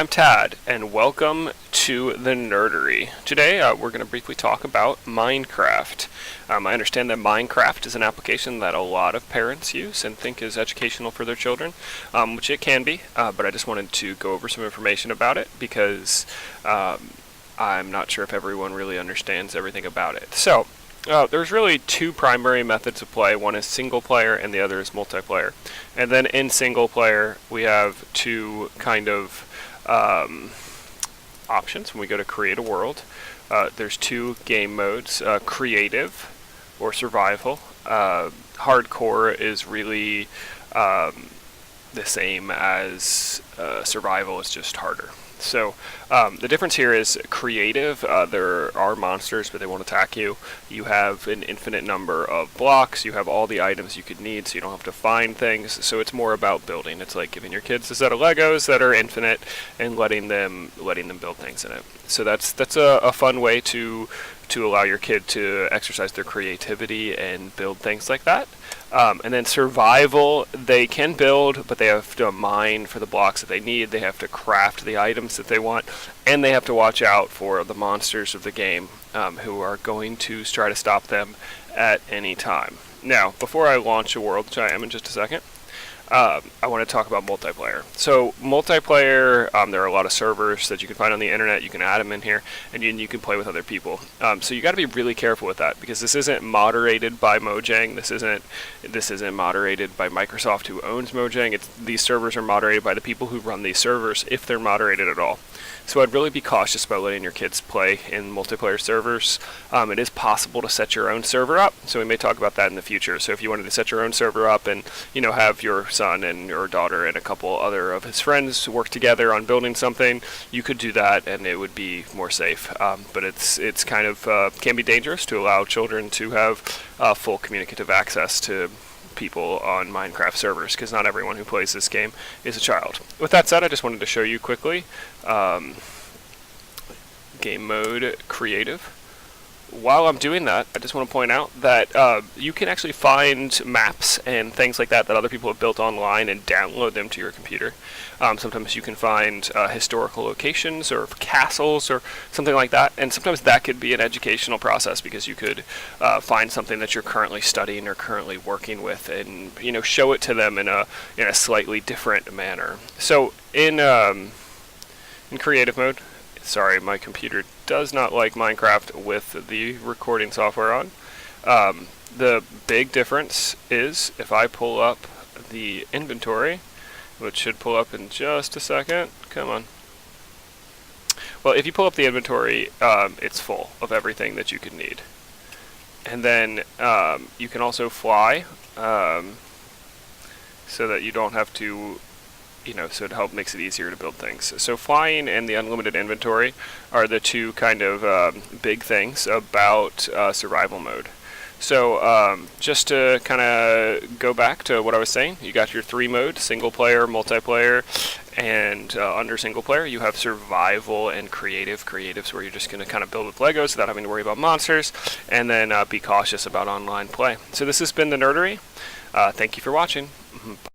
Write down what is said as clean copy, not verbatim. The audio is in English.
I'm Tad, and welcome to the Nerdery. Today, we're going to briefly talk about Minecraft. I understand that Minecraft is an application that a lot of parents use and think is educational for their children, which it can be, but I just wanted to go over some information about it because I'm not sure if everyone really understands everything about it. So, there's really two primary methods of play. One is single player and the other is multiplayer. And then in single player, we have two kind of options when we go to create a world. There's two game modes, creative or survival. Hardcore is really the same as survival, it's just harder. So the difference here is creative. There are monsters, but they won't attack you. You have an infinite number of blocks. You have all the items you could need, so you don't have to find things. So it's more about building. It's like giving your kids a set of Legos that are infinite and letting them build things in it. So that's a fun way to allow your kid to exercise their creativity and build things like that. And then survival, they can build, but they have to mine for the blocks that they need. They have to craft the items that they want, and they have to watch out for the monsters of the game who are going to try to stop them at any time. Now, before I launch a world, which I am in just a second, I want to talk about multiplayer. So multiplayer, there are a lot of servers that you can find on the internet. You can add them in here, and you can play with other people. So you got to be really careful with that because this isn't moderated by Mojang. This isn't moderated by Microsoft, who owns Mojang. These servers are moderated by the people who run these servers, if they're moderated at all. So I'd really be cautious about letting your kids play in multiplayer servers. It is possible to set your own server up, so we may talk about that in the future. So if you wanted to set your own server up and have your son and your daughter and a couple other of his friends work together on building something, you could do that and it would be more safe. But it's kind of can be dangerous to allow children to have full communicative access to people on Minecraft servers, because not everyone who plays this game is a child. With that said, I just wanted to show you quickly game mode creative. While I'm doing that, I just want to point out that you can actually find maps and things like that other people have built online and download them to your computer. Sometimes you can find historical locations or castles or something like that, and sometimes that could be an educational process because you could find something that you're currently studying or currently working with and show it to them in a slightly different manner. So in creative mode, sorry, my computer does not like Minecraft with the recording software on. The big difference is if I pull up the inventory, which should pull up in just a second. Come on. Well, if you pull up the inventory, it's full of everything that you could need. And then you can also fly, so that you don't have to so it makes it easier to build things. So flying and the unlimited inventory are the two kind of big things about survival mode. So just to kind of go back to what I was saying, you got your three modes: single player, multiplayer, and under single player you have survival and creative. Creative's where you're just going to kind of build with Legos without having to worry about monsters, and then be cautious about online play. So this has been the Nerdery. Thank you for watching. Bye.